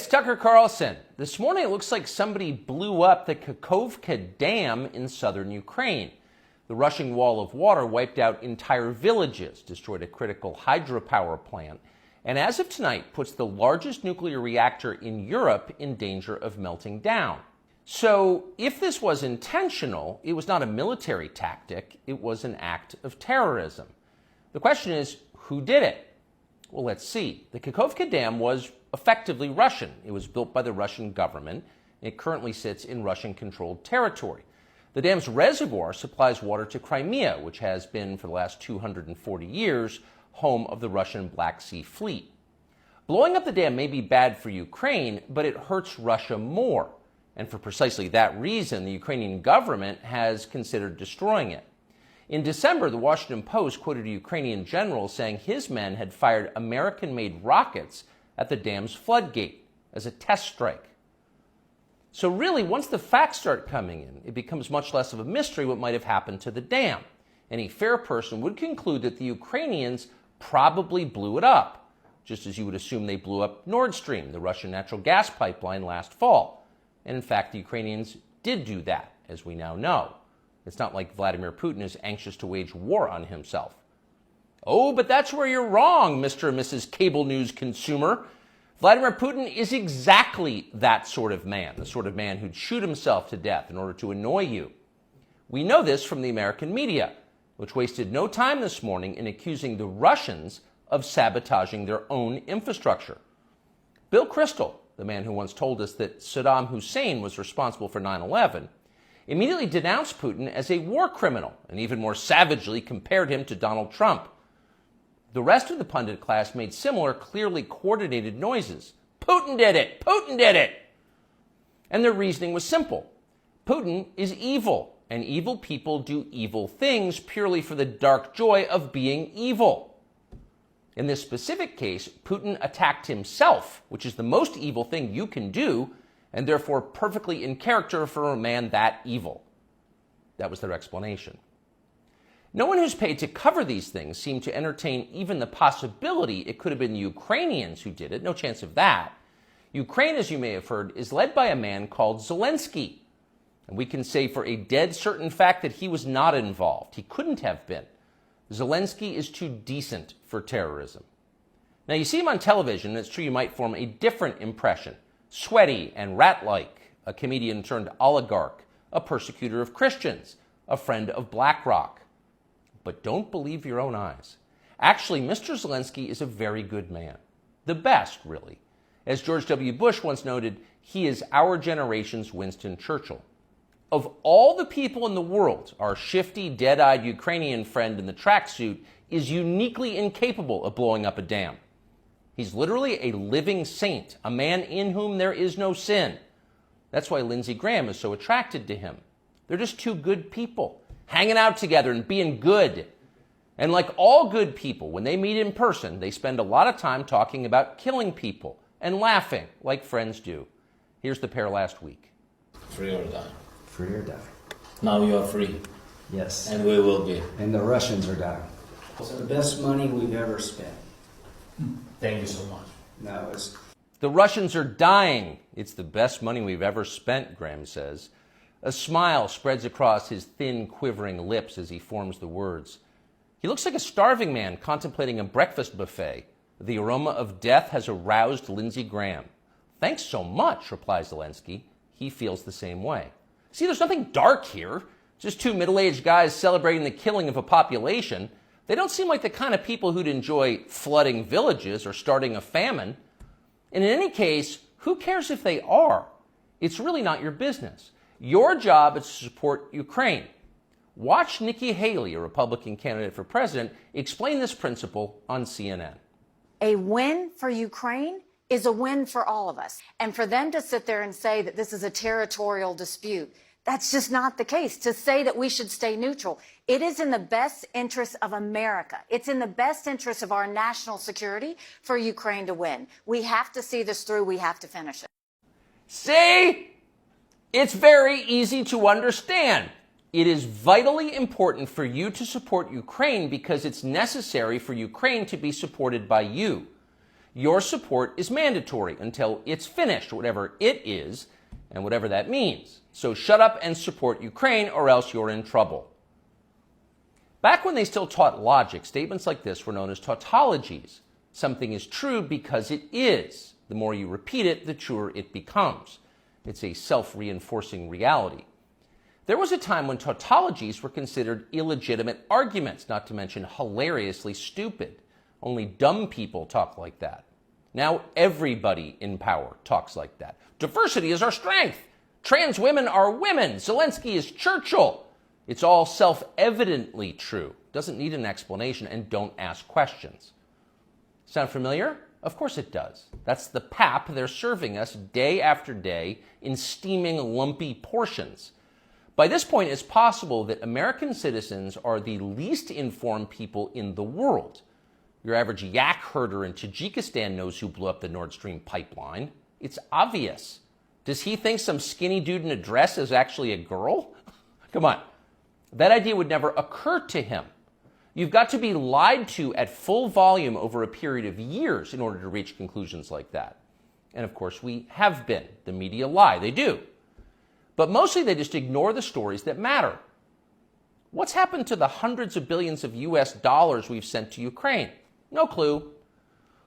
It's Tucker Carlson. This morning it looks like somebody blew up the Kakhovka Dam in southern Ukraine. The rushing wall of water wiped out entire villages, destroyed a critical hydropower plant, and as of tonight puts the largest nuclear reactor in Europe in danger of melting down. So if this was intentional, it was not a military tactic, it was an act of terrorism. The question is, who did it? Well, let's see. The Kakhovka Dam was effectively Russian. It was built by the Russian government. It currently sits in Russian-controlled territory. The dam's reservoir supplies water to Crimea, which has been, for the last 240 years, home of the Russian Black Sea Fleet. Blowing up the dam may be bad for Ukraine, but it hurts Russia more. And for precisely that reason, the Ukrainian government has considered destroying it. In December, the Washington Post quoted a Ukrainian general saying his men had fired American-made rockets at the dam's floodgate as a test strike. So really, once the facts start coming in, it becomes much less of a mystery what might have happened to the dam. Any fair person would conclude that the Ukrainians probably blew it up, just as you would assume they blew up Nord Stream, the Russian natural gas pipeline, last fall. And in fact, the Ukrainians did do that, as we now know. It's not like Vladimir Putin is anxious to wage war on himself. Oh, but that's where you're wrong, Mr. and Mrs. Cable News consumer. Vladimir Putin is exactly that sort of man, the sort of man who'd shoot himself to death in order to annoy you. We know this from the American media, which wasted no time this morning in accusing the Russians of sabotaging their own infrastructure. Bill Kristol, the man who once told us that Saddam Hussein was responsible for 9/11, immediately denounced Putin as a war criminal and even more savagely compared him to Donald Trump. The rest of the pundit class made similar, clearly coordinated noises. Putin did it! Putin did it! And their reasoning was simple. Putin is evil, and evil people do evil things purely for the dark joy of being evil. In this specific case, Putin attacked himself, which is the most evil thing you can do, and therefore perfectly in character for a man that evil. That was their explanation. No one who's paid to cover these things seemed to entertain even the possibility it could have been the Ukrainians who did it. No chance of that. Ukraine, as you may have heard, is led by a man called Zelensky. And we can say for a dead certain fact that he was not involved. He couldn't have been. Zelensky is too decent for terrorism. Now, you see him on television, and it's true you might form a different impression. Sweaty and rat-like, a comedian turned oligarch, a persecutor of Christians, a friend of BlackRock. But don't believe your own eyes. Actually, Mr. Zelensky is a very good man. The best, really. As George W. Bush once noted, he is our generation's Winston Churchill. Of all the people in the world, our shifty, dead-eyed Ukrainian friend in the tracksuit is uniquely incapable of blowing up a dam. He's literally a living saint, a man in whom there is no sin. That's why Lindsey Graham is so attracted to him. They're just two good people, hanging out together and being good. And like all good people, when they meet in person, they spend a lot of time talking about killing people and laughing like friends do. Here's the pair last week. Free or die. Free or die. Now you are free. Yes. And we will be. And the Russians are dying. It's the best money we've ever spent. Thank you so much. No, it's... The Russians are dying. It's the best money we've ever spent, Graham says. A smile spreads across his thin, quivering lips as he forms the words. He looks like a starving man contemplating a breakfast buffet. The aroma of death has aroused Lindsey Graham. Thanks so much, replies Zelensky. He feels the same way. See, there's nothing dark here. Just two middle-aged guys celebrating the killing of a population. They don't seem like the kind of people who'd enjoy flooding villages or starting a famine. And in any case, who cares if they are? It's really not your business. Your job is to support Ukraine. Watch Nikki Haley, a Republican candidate for president, explain this principle on CNN. A win for Ukraine is a win for all of us. And for them to sit there and say that this is a territorial dispute, that's just not the case. To say that we should stay neutral, it is in the best interest of America. It's in the best interest of our national security for Ukraine to win. We have to see this through. We have to finish it. See? It's very easy to understand. It is vitally important for you to support Ukraine because it's necessary for Ukraine to be supported by you. Your support is mandatory until it's finished, whatever it is, and whatever that means. So shut up and support Ukraine, or else you're in trouble. Back when they still taught logic, statements like this were known as tautologies. Something is true because it is. The more you repeat it, the truer it becomes. It's a self-reinforcing reality. There was a time when tautologies were considered illegitimate arguments, not to mention hilariously stupid. Only dumb people talk like that. Now everybody in power talks like that. Diversity is our strength. Trans women are women. Zelensky is Churchill. It's all self-evidently true. Doesn't need an explanation, and don't ask questions. Sound familiar? Of course it does. That's the pap they're serving us day after day in steaming, lumpy portions. By this point, it's possible that American citizens are the least informed people in the world. Your average yak herder in Tajikistan knows who blew up the Nord Stream pipeline. It's obvious. Does he think some skinny dude in a dress is actually a girl? Come on. That idea would never occur to him. You've got to be lied to at full volume over a period of years in order to reach conclusions like that. And of course, we have been. The media lie. They do. But mostly they just ignore the stories that matter. What's happened to the hundreds of billions of US dollars we've sent to Ukraine? No clue.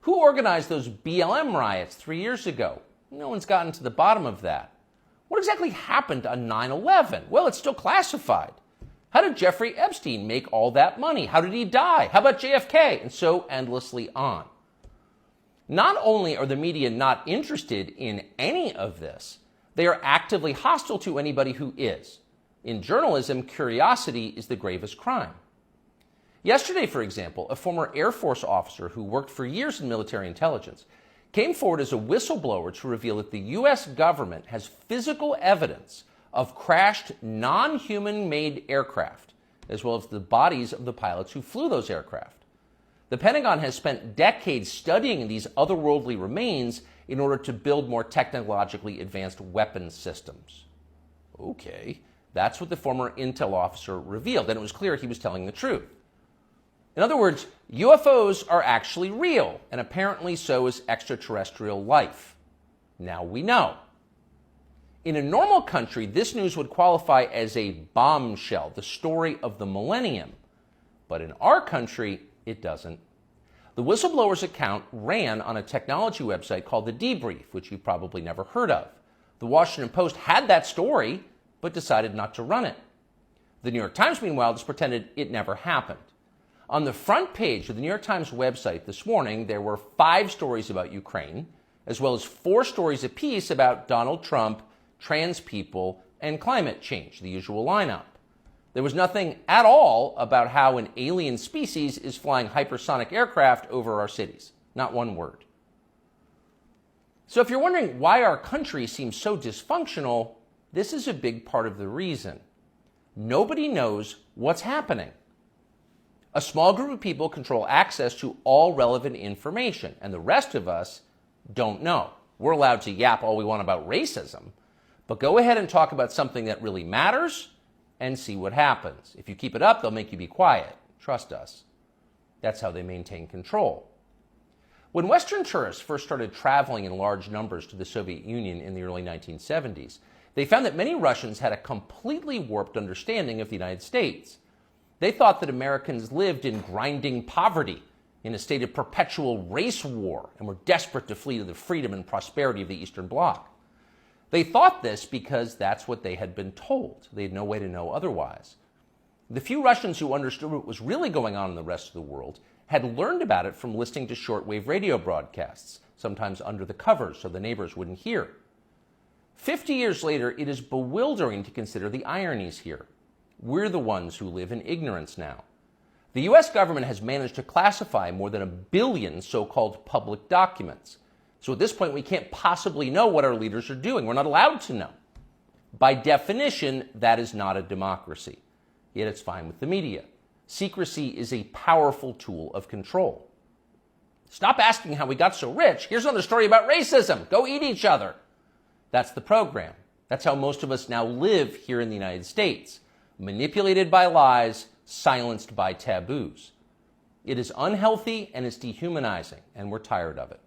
Who organized those BLM riots 3 years ago? No one's gotten to the bottom of that. What exactly happened on 9/11? Well, it's still classified. How did Jeffrey Epstein make all that money? How did he die? How about JFK? And so endlessly on. Not only are the media not interested in any of this, they are actively hostile to anybody who is. In journalism, curiosity is the gravest crime. Yesterday, for example, a former Air Force officer who worked for years in military intelligence came forward as a whistleblower to reveal that the U.S. government has physical evidence of crashed non-human-made aircraft, as well as the bodies of the pilots who flew those aircraft. The Pentagon has spent decades studying these otherworldly remains in order to build more technologically advanced weapons systems. Okay, that's what the former intel officer revealed, and it was clear he was telling the truth. In other words, UFOs are actually real, and apparently so is extraterrestrial life. Now we know. In a normal country, this news would qualify as a bombshell, the story of the millennium. But in our country, it doesn't. The whistleblower's account ran on a technology website called The Debrief, which you've probably never heard of. The Washington Post had that story, but decided not to run it. The New York Times, meanwhile, just pretended it never happened. On the front page of the New York Times website this morning, there were 5 stories about Ukraine, as well as 4 stories apiece about Donald Trump, trans people, and climate change, the usual lineup. There was nothing at all about how an alien species is flying hypersonic aircraft over our cities. Not one word. So if you're wondering why our country seems so dysfunctional, this is a big part of the reason. Nobody knows what's happening. A small group of people control access to all relevant information, and the rest of us don't know. We're allowed to yap all we want about racism, but go ahead and talk about something that really matters and see what happens. If you keep it up, they'll make you be quiet. Trust us. That's how they maintain control. When Western tourists first started traveling in large numbers to the Soviet Union in the early 1970s, they found that many Russians had a completely warped understanding of the United States. They thought that Americans lived in grinding poverty, in a state of perpetual race war, and were desperate to flee to the freedom and prosperity of the Eastern Bloc. They thought this because that's what they had been told. They had no way to know otherwise. The few Russians who understood what was really going on in the rest of the world had learned about it from listening to shortwave radio broadcasts, sometimes under the covers so the neighbors wouldn't hear. 50 years later, it is bewildering to consider the ironies here. We're the ones who live in ignorance now. The U.S. government has managed to classify more than 1 billion so-called public documents. So at this point, we can't possibly know what our leaders are doing. We're not allowed to know. By definition, that is not a democracy. Yet it's fine with the media. Secrecy is a powerful tool of control. Stop asking how we got so rich. Here's another story about racism. Go eat each other. That's the program. That's how most of us now live here in the United States. Manipulated by lies, silenced by taboos. It is unhealthy and it's dehumanizing, and we're tired of it.